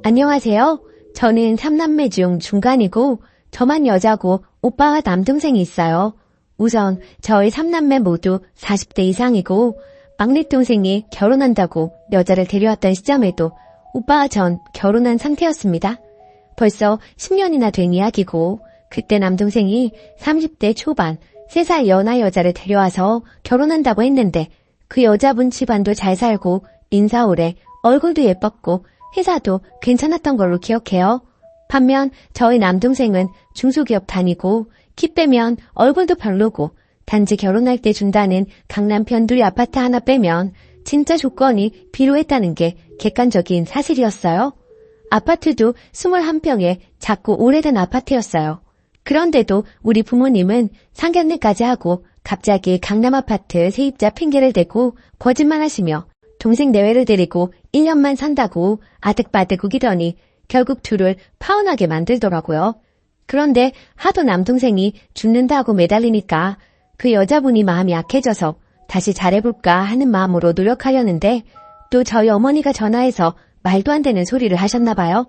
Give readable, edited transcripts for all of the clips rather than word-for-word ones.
안녕하세요. 저는 3남매 중 중간이고 저만 여자고 오빠와 남동생이 있어요. 우선 저희 3남매 모두 40대 이상이고 막내 동생이 결혼한다고 여자를 데려왔던 시점에도 오빠와 전 결혼한 상태였습니다. 벌써 10년이나 된 이야기고 그때 남동생이 30대 초반 3살 연하 여자를 데려와서 결혼한다고 했는데 그 여자분 집안도 잘 살고 인사 오래 얼굴도 예뻤고 회사도 괜찮았던 걸로 기억해요. 반면 저희 남동생은 중소기업 다니고 키 빼면 얼굴도 별로고 단지 결혼할 때 준다는 강남 변두리 아파트 하나 빼면 진짜 조건이 비로했다는 게 객관적인 사실이었어요. 아파트도 21평에 작고 오래된 아파트였어요. 그런데도 우리 부모님은 상견례까지 하고 갑자기 강남 아파트 세입자 핑계를 대고 거짓말하시며 동생 내외를 데리고 1년만 산다고 아득바득 우기더니 결국 둘을 파혼하게 만들더라고요. 그런데 하도 남동생이 죽는다고 매달리니까 그 여자분이 마음이 약해져서 다시 잘해볼까 하는 마음으로 노력하려는데 또 저희 어머니가 전화해서 말도 안 되는 소리를 하셨나 봐요.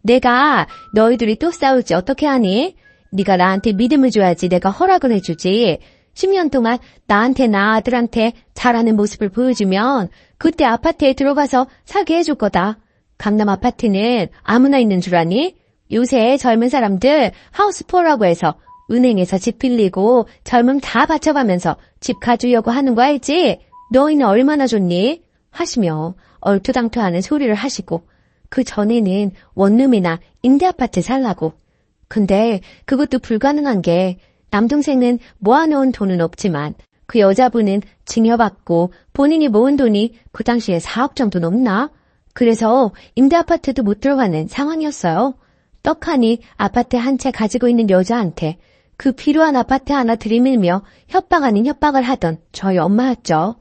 내가 너희들이 또 싸울지 어떻게 하니? 네가 나한테 믿음을 줘야지 내가 허락을 해주지. 10년 동안 나한테나 아들한테 잘하는 모습을 보여주면 그때 아파트에 들어가서 살게 해줄 거다. 강남 아파트는 아무나 있는 줄 아니? 요새 젊은 사람들 하우스포라고 해서 은행에서 집 빌리고 젊음 다 바쳐가면서 집 가주려고 하는 거 알지? 너희는 얼마나 좋니? 하시며 얼토당토하는 소리를 하시고 그 전에는 원룸이나 임대아파트 살라고. 근데 그것도 불가능한 게 남동생은 모아놓은 돈은 없지만 그 여자분은 증여받고 본인이 모은 돈이 그 당시에 4억 정도 넘나? 그래서 임대아파트도 못 들어가는 상황이었어요. 떡하니 아파트 한 채 가지고 있는 여자한테 그 필요한 아파트 하나 들이밀며 협박 아닌 협박을 하던 저희 엄마였죠.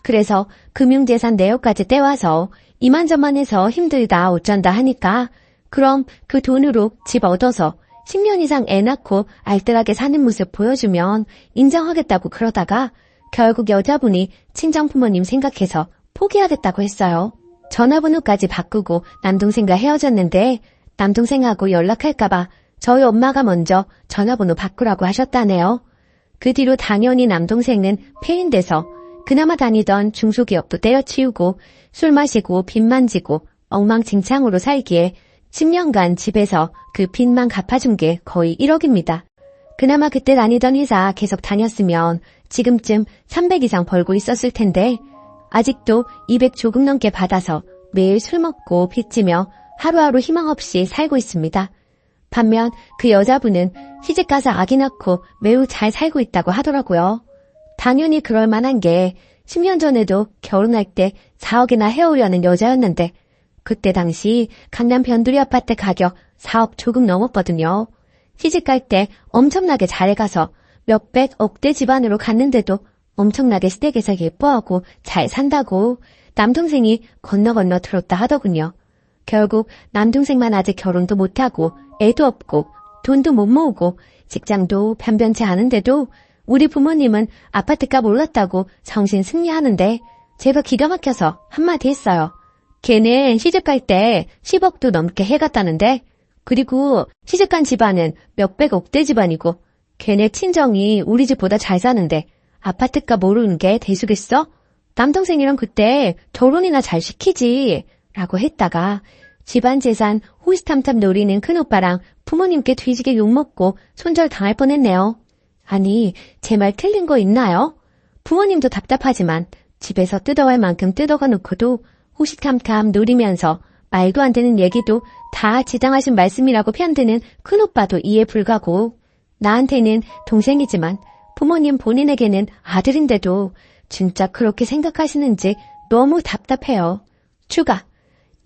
그래서 금융재산 내역까지 떼와서 이만저만해서 힘들다 어쩐다 하니까 그럼 그 돈으로 집 얻어서 10년 이상 애 낳고 알뜰하게 사는 모습 보여주면 인정하겠다고 그러다가 결국 여자분이 친정부모님 생각해서 포기하겠다고 했어요. 전화번호까지 바꾸고 남동생과 헤어졌는데 남동생하고 연락할까봐 저희 엄마가 먼저 전화번호 바꾸라고 하셨다네요. 그 뒤로 당연히 남동생은 폐인돼서 그나마 다니던 중소기업도 때려치우고 술 마시고 빚 만지고 엉망진창으로 살기에 10년간 집에서 그 빚만 갚아준 게 거의 1억입니다. 그나마 그때 다니던 회사 계속 다녔으면 지금쯤 300 이상 벌고 있었을 텐데 아직도 200 조금 넘게 받아서 매일 술 먹고 빚지며 하루하루 희망 없이 살고 있습니다. 반면 그 여자분은 시집가서 아기 낳고 매우 잘 살고 있다고 하더라고요. 당연히 그럴 만한 게 10년 전에도 결혼할 때 4억이나 해오려는 여자였는데 그때 당시 강남 변두리 아파트 가격 4억 조금 넘었거든요. 시집갈 때 엄청나게 잘해가서 몇백 억대 집안으로 갔는데도 엄청나게 시댁에서 예뻐하고 잘 산다고 남동생이 건너 들었다 하더군요. 결국 남동생만 아직 결혼도 못하고 애도 없고 돈도 못 모으고 직장도 변변치 않은데도 우리 부모님은 아파트값 올랐다고 정신 승리하는데 제가 기가 막혀서 한마디 했어요. 걔는 시집갈 때 10억도 넘게 해갔다는데 그리고 시집간 집안은 몇백 억대 집안이고 걔네 친정이 우리 집보다 잘 사는데 아파트값 모르는 게 대수겠어? 남동생이랑 그때 결혼이나 잘 시키지 라고 했다가 집안 재산 호시탐탐 노리는 큰오빠랑 부모님께 뒤지게 욕먹고 손절 당할 뻔했네요. 아니 제 말 틀린 거 있나요? 부모님도 답답하지만 집에서 뜯어갈 만큼 뜯어가 놓고도 호시탐탐 노리면서 말도 안 되는 얘기도 다 지당하신 말씀이라고 편드는 큰오빠도 이해 불가고 나한테는 동생이지만 부모님 본인에게는 아들인데도 진짜 그렇게 생각하시는지 너무 답답해요. 추가.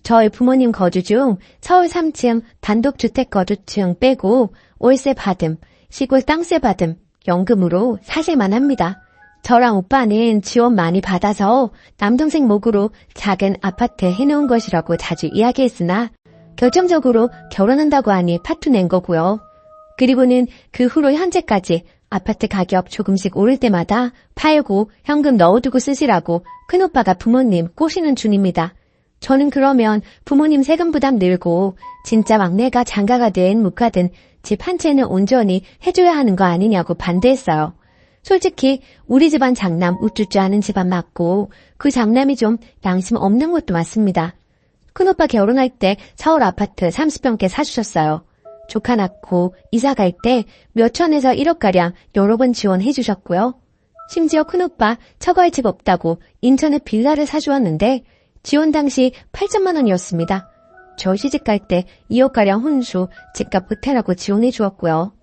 저희 부모님 거주 중 서울 3층 단독주택 거주층 빼고 월세 받음, 시골 땅세 받음, 연금으로 사실만 합니다. 저랑 오빠는 지원 많이 받아서 남동생 목으로 작은 아파트 해놓은 것이라고 자주 이야기했으나 결정적으로 결혼한다고 하니 파투 낸 거고요. 그리고는 그 후로 현재까지 아파트 가격 조금씩 오를 때마다 팔고 현금 넣어두고 쓰시라고 큰오빠가 부모님 꼬시는 중입니다. 저는 그러면 부모님 세금 부담 늘고 진짜 막내가 장가가 된 묵가든 집 한 채는 온전히 해줘야 하는 거 아니냐고 반대했어요. 솔직히 우리 집안 장남 우쭈쭈 하는 집안 맞고 그 장남이 좀 양심 없는 것도 맞습니다. 큰오빠 결혼할 때 서울 아파트 30평대 사주셨어요. 조카 낳고 이사 갈 때 몇천에서 1억가량 여러 번 지원해 주셨고요. 심지어 큰오빠 처가에 집 없다고 인천에 빌라를 사주었는데 지원 당시 8천만 원이었습니다. 저 시집갈 때 2억가량 혼수 집값 보태라고 지원해 주었고요.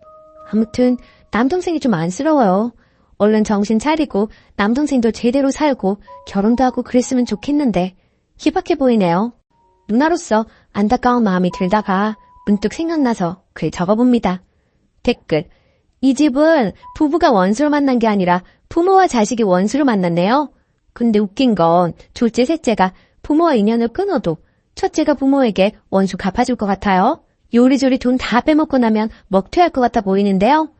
아무튼 남동생이 좀 안쓰러워요. 얼른 정신 차리고 남동생도 제대로 살고 결혼도 하고 그랬으면 좋겠는데 희박해 보이네요. 누나로서 안타까운 마음이 들다가 문득 생각나서 글 적어봅니다. 댓글: 이 집은 부부가 원수로 만난 게 아니라 부모와 자식이 원수로 만났네요. 근데 웃긴 건 둘째, 셋째가 부모와 인연을 끊어도 첫째가 부모에게 원수 갚아줄 것 같아요. 요리조리 돈 다 빼먹고 나면 먹튀할 것 같아 보이는데요.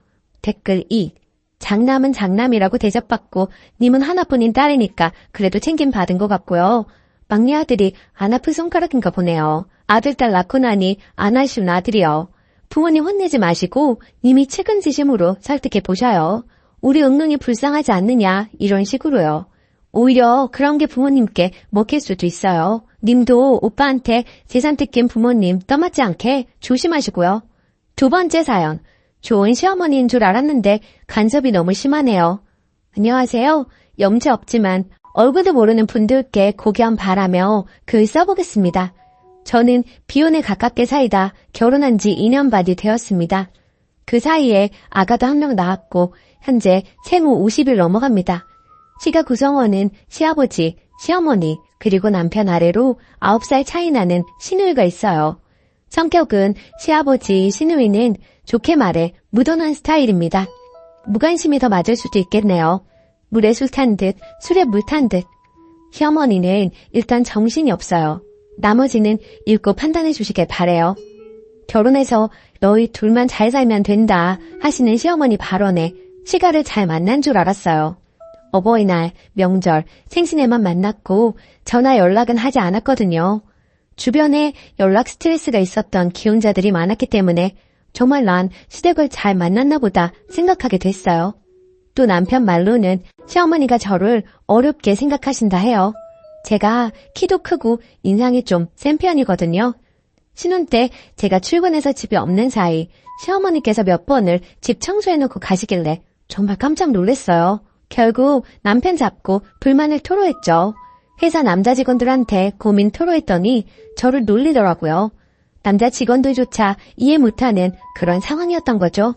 댓글 2. 장남은 장남이라고 대접받고 님은 하나뿐인 딸이니까 그래도 챙김 받은 것 같고요. 막내 아들이 안 아픈 손가락인가 보네요. 아들, 딸 낳고 나니 안 아쉬운 아들이요. 부모님 혼내지 마시고 님이 측은지심으로 설득해 보셔요. 우리 응능이 불쌍하지 않느냐 이런 식으로요. 오히려 그런 게 부모님께 먹힐 수도 있어요. 님도 오빠한테 재산 뜯긴 부모님 떠맡지 않게 조심하시고요. 두 번째 사연. 좋은 시어머니인 줄 알았는데 간섭이 너무 심하네요. 안녕하세요. 염치 없지만 얼굴도 모르는 분들께 고견 바라며 글 써보겠습니다. 저는 비혼에 가깝게 살다 결혼한 지 2년 반이 되었습니다. 그 사이에 아가도 한 명 낳았고 현재 생후 50일 넘어갑니다. 시가 구성원은 시아버지, 시어머니, 그리고 남편 아래로 9살 차이 나는 시누이가 있어요. 성격은 시아버지, 시누이는 좋게 말해 무던한 스타일입니다. 무관심이 더 맞을 수도 있겠네요. 물에 술 탄 듯, 술에 물 탄 듯. 시어머니는 일단 정신이 없어요. 나머지는 읽고 판단해 주시길 바래요. 결혼해서 너희 둘만 잘 살면 된다 하시는 시어머니 발언에 시가를 잘 만난 줄 알았어요. 어버이날, 명절, 생신에만 만났고 전화 연락은 하지 않았거든요. 주변에 연락 스트레스가 있었던 기혼자들이 많았기 때문에 정말 난 시댁을 잘 만났나 보다 생각하게 됐어요. 또 남편 말로는 시어머니가 저를 어렵게 생각하신다 해요. 제가 키도 크고 인상이 좀 센 편이거든요. 신혼 때 제가 출근해서 집에 없는 사이 시어머니께서 몇 번을 집 청소해놓고 가시길래 정말 깜짝 놀랐어요. 결국 남편 잡고 불만을 토로했죠. 회사 남자 직원들한테 고민 토로했더니 저를 놀리더라고요. 남자 직원들조차 이해 못하는 그런 상황이었던 거죠.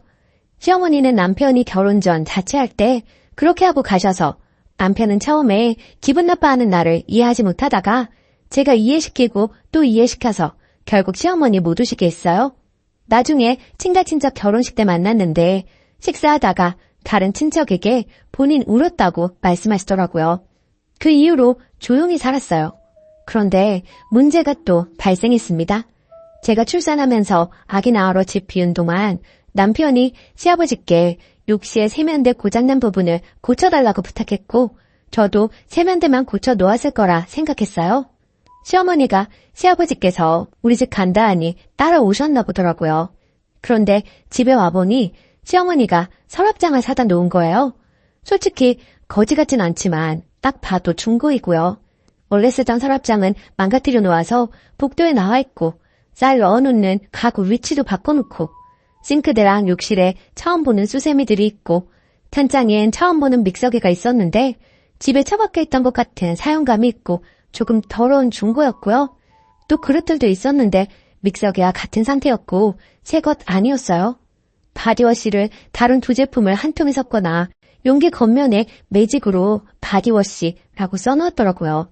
시어머니는 남편이 결혼 전 자취할 때 그렇게 하고 가셔서 남편은 처음에 기분 나빠하는 나를 이해하지 못하다가 제가 이해시키고 또 이해시켜서 결국 시어머니 못 오시게 했어요. 나중에 친가친척 결혼식 때 만났는데 식사하다가 다른 친척에게 본인 울었다고 말씀하시더라고요. 그 이후로 조용히 살았어요. 그런데 문제가 또 발생했습니다. 제가 출산하면서 아기 낳으러 집 비운 동안 남편이 시아버지께 욕실에 세면대 고장난 부분을 고쳐달라고 부탁했고 저도 세면대만 고쳐 놓았을 거라 생각했어요. 시어머니가 시아버지께서 우리 집 간다 하니 따라오셨나 보더라고요. 그런데 집에 와보니 시어머니가 서랍장을 사다 놓은 거예요. 솔직히 거지 같진 않지만 딱 봐도 중고이고요. 원래 쓰던 서랍장은 망가뜨려 놓아서 복도에 나와 있고 쌀 넣어놓는 가구 위치도 바꿔놓고 싱크대랑 욕실에 처음 보는 수세미들이 있고 탄장엔 처음 보는 믹서기가 있었는데 집에 처박혀 있던 것 같은 사용감이 있고 조금 더러운 중고였고요. 또 그릇들도 있었는데 믹서기와 같은 상태였고 새 것 아니었어요. 바디워시를 다른 두 제품을 한 통에 섞거나 용기 겉면에 매직으로 바디워시라고 써놓았더라고요.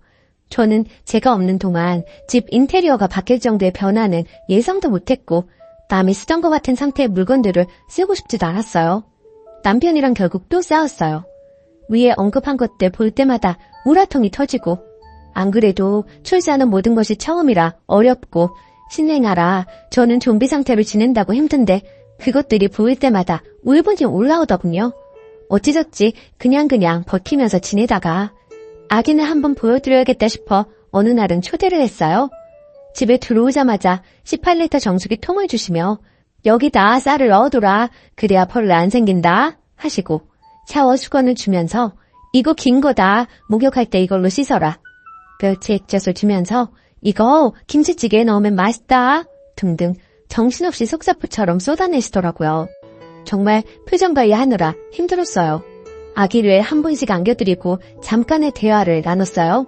저는 제가 없는 동안 집 인테리어가 바뀔 정도의 변화는 예상도 못했고 남이 쓰던 것 같은 상태의 물건들을 쓰고 싶지도 않았어요. 남편이랑 결국 또 싸웠어요. 위에 언급한 것들 볼 때마다 우라통이 터지고 안 그래도 출산은 모든 것이 처음이라 어렵고 신생아라 저는 좀비 상태로 지낸다고 힘든데 그것들이 보일 때마다 울분이 올라오더군요. 어찌저찌 그냥 버티면서 지내다가 아기는 한번 보여드려야겠다 싶어 어느 날은 초대를 했어요. 집에 들어오자마자 18리터 정수기 통을 주시며 여기다 쌀을 넣어둬라. 그래야 벌레 안 생긴다 하시고 샤워 수건을 주면서 이거 긴 거다. 목욕할 때 이걸로 씻어라. 멸치 액젓을 주면서 이거 김치찌개에 넣으면 맛있다 등등 정신없이 속사포처럼 쏟아내시더라고요. 정말 표정 관리하느라 힘들었어요. 아기를 한 번씩 안겨드리고 잠깐의 대화를 나눴어요.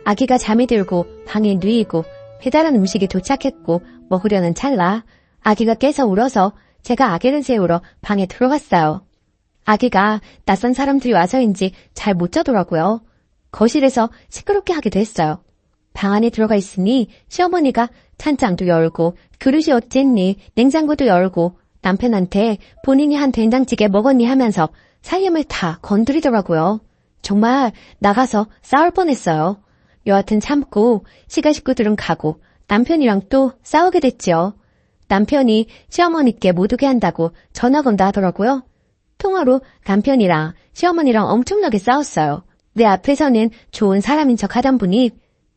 아기가 잠이 들고 방에 누이고 배달한 음식이 도착했고 먹으려는 찰나 아기가 깨서 울어서 제가 아기를 재우러 방에 들어갔어요. 아기가 낯선 사람들이 와서인지 잘 못 자더라고요. 거실에서 시끄럽게 하기도 했어요. 방 안에 들어가 있으니 시어머니가 찬장도 열고 그릇이 어쨌니 냉장고도 열고 남편한테 본인이 한 된장찌개 먹었니 하면서 살림을 다 건드리더라고요. 정말 나가서 싸울 뻔했어요. 여하튼 참고 시가 식구들은 가고 남편이랑 또 싸우게 됐지요. 남편이 시어머니께 못 오게 한다고 전화 건다 하더라고요. 통화로 남편이랑 시어머니랑 엄청나게 싸웠어요. 내 앞에서는 좋은 사람인 척 하던 분이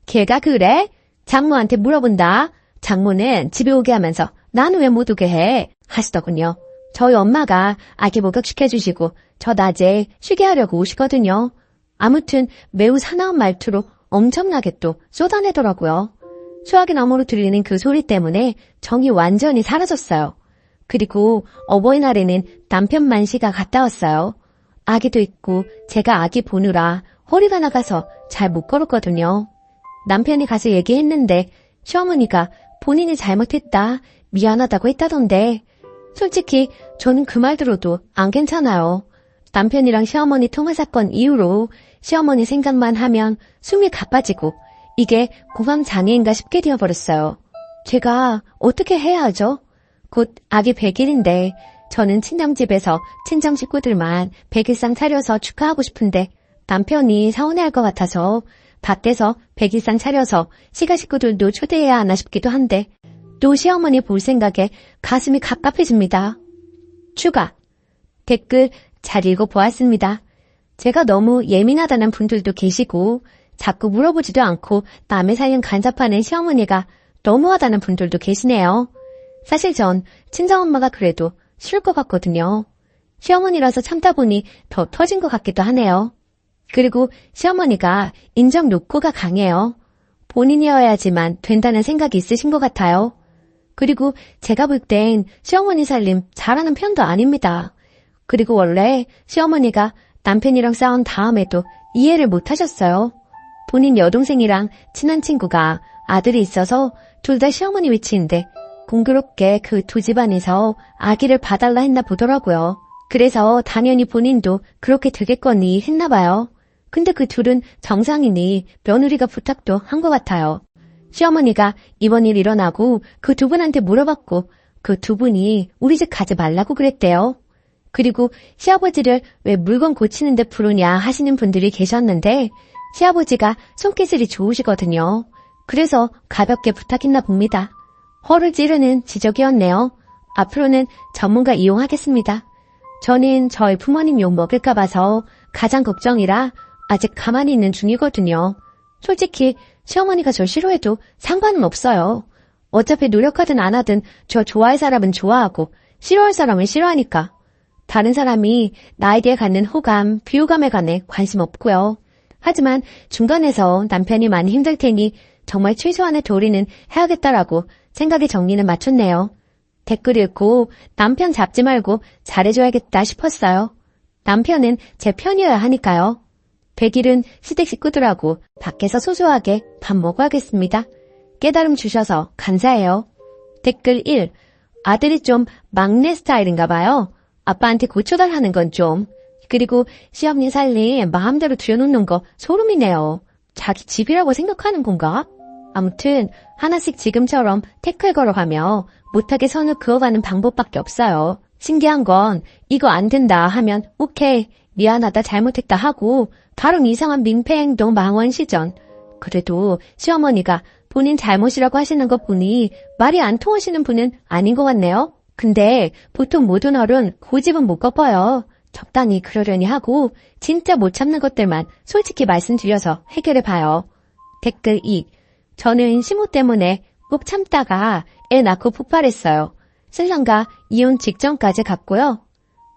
걔가 그래? 장모한테 물어본다. 장모는 집에 오게 하면서 나는 왜 못 오게 해? 하시더군요. 저희 엄마가 아기 목욕시켜주시고 저 낮에 쉬게 하려고 오시거든요. 아무튼 매우 사나운 말투로 엄청나게 또 쏟아내더라고요. 수화기 너머로 들리는 그 소리 때문에 정이 완전히 사라졌어요. 그리고 어버이날에는 남편 만시가 갔다 왔어요. 아기도 있고 제가 아기 보느라 허리가 나가서 잘 못 걸었거든요. 남편이 가서 얘기했는데 시어머니가 본인이 잘못했다, 미안하다고 했다던데 솔직히 저는 그 말 들어도 안 괜찮아요. 남편이랑 시어머니 통화 사건 이후로 시어머니 생각만 하면 숨이 가빠지고 이게 공황장애인가 싶게 되어버렸어요. 제가 어떻게 해야 하죠? 곧 아기 100일인데 저는 친정집에서 친정 식구들만 100일상 차려서 축하하고 싶은데 남편이 서운해할 것 같아서 밖에서 100일상 차려서 시가 식구들도 초대해야 하나 싶기도 한데 또 시어머니 볼 생각에 가슴이 갑갑해집니다. 추가 댓글 잘 읽어보았습니다. 제가 너무 예민하다는 분들도 계시고 자꾸 물어보지도 않고 남의 사연 간섭하는 시어머니가 너무하다는 분들도 계시네요. 사실 전 친정엄마가 그래도 싫을 것 같거든요. 시어머니라서 참다 보니 더 터진 것 같기도 하네요. 그리고 시어머니가 인정 욕구가 강해요. 본인이어야지만 된다는 생각이 있으신 것 같아요. 그리고 제가 볼 땐 시어머니 살림 잘하는 편도 아닙니다. 그리고 원래 시어머니가 남편이랑 싸운 다음에도 이해를 못 하셨어요. 본인 여동생이랑 친한 친구가 아들이 있어서 둘 다 시어머니 위치인데 공교롭게 그 두 집안에서 아기를 봐달라 했나 보더라고요. 그래서 당연히 본인도 그렇게 되겠거니 했나 봐요. 근데 그 둘은 정상이니 며느리가 부탁도 한 것 같아요. 시어머니가 이번 일 일어나고 그 두 분한테 물어봤고 그 두 분이 우리 집 가지 말라고 그랬대요. 그리고 시아버지를 왜 물건 고치는데 부르냐 하시는 분들이 계셨는데 시아버지가 손기술이 좋으시거든요. 그래서 가볍게 부탁했나 봅니다. 허를 찌르는 지적이었네요. 앞으로는 전문가 이용하겠습니다. 저는 저희 부모님 욕 먹을까 봐서 가장 걱정이라 아직 가만히 있는 중이거든요. 솔직히 시어머니가 저 싫어해도 상관은 없어요. 어차피 노력하든 안 하든 저 좋아할 사람은 좋아하고 싫어할 사람은 싫어하니까. 다른 사람이 나에 대해 갖는 호감, 비호감에 관해 관심 없고요. 하지만 중간에서 남편이 많이 힘들 테니 정말 최소한의 도리는 해야겠다라고 생각의 정리는 맞췄네요. 댓글 읽고 남편 잡지 말고 잘해줘야겠다 싶었어요. 남편은 제 편이어야 하니까요. 100일은 시댁 식구들하고 밖에서 소소하게 밥 먹어야겠습니다. 깨달음 주셔서 감사해요. 댓글 1. 아들이 좀 막내 스타일인가 봐요. 아빠한테 고쳐달라는 건 좀. 그리고 시어머니 살림 마음대로 들여놓는 거 소름이네요. 자기 집이라고 생각하는 건가? 아무튼 하나씩 지금처럼 태클 걸어가며 못하게 선을 그어가는 방법밖에 없어요. 신기한 건 이거 안 된다 하면 오케이, 미안하다, 잘못했다 하고 다른 이상한 민폐 행동 망원 시전. 그래도 시어머니가 본인 잘못이라고 하시는 것 보니 말이 안 통하시는 분은 아닌 것 같네요. 근데 보통 모든 어른 고집은 못 꺾어요. 적당히 그러려니 하고 진짜 못 참는 것들만 솔직히 말씀드려서 해결해봐요. 댓글 2. 저는 시모 때문에 꼭 참다가 애 낳고 폭발했어요. 신랑과 이혼 직전까지 갔고요.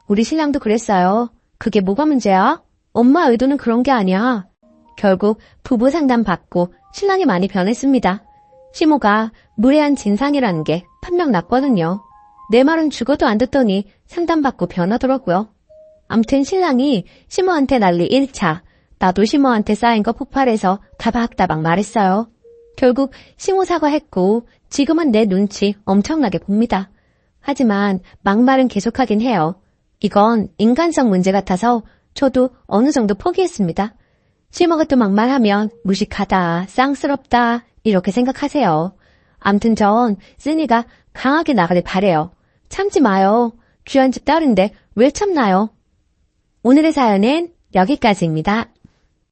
우리 신랑도 그랬어요. 그게 뭐가 문제야? 엄마 의도는 그런 게 아니야. 결국 부부 상담 받고 신랑이 많이 변했습니다. 시모가 무례한 진상이라는 게 판명 났거든요. 내 말은 죽어도 안 듣더니 상담받고 변하더라고요. 암튼 신랑이 시모한테 난리 1차, 나도 시모한테 쌓인 거 폭발해서 다박다박 말했어요. 결국 시모 사과했고 지금은 내 눈치 엄청나게 봅니다. 하지만 막말은 계속하긴 해요. 이건 인간성 문제 같아서 저도 어느 정도 포기했습니다. 시모가 또 막말하면 무식하다, 쌍스럽다 이렇게 생각하세요. 암튼 전 쓰니가 강하게 나가길 바래요. 참지 마요. 귀한 집 딸인데 왜 참나요? 오늘의 사연은 여기까지입니다.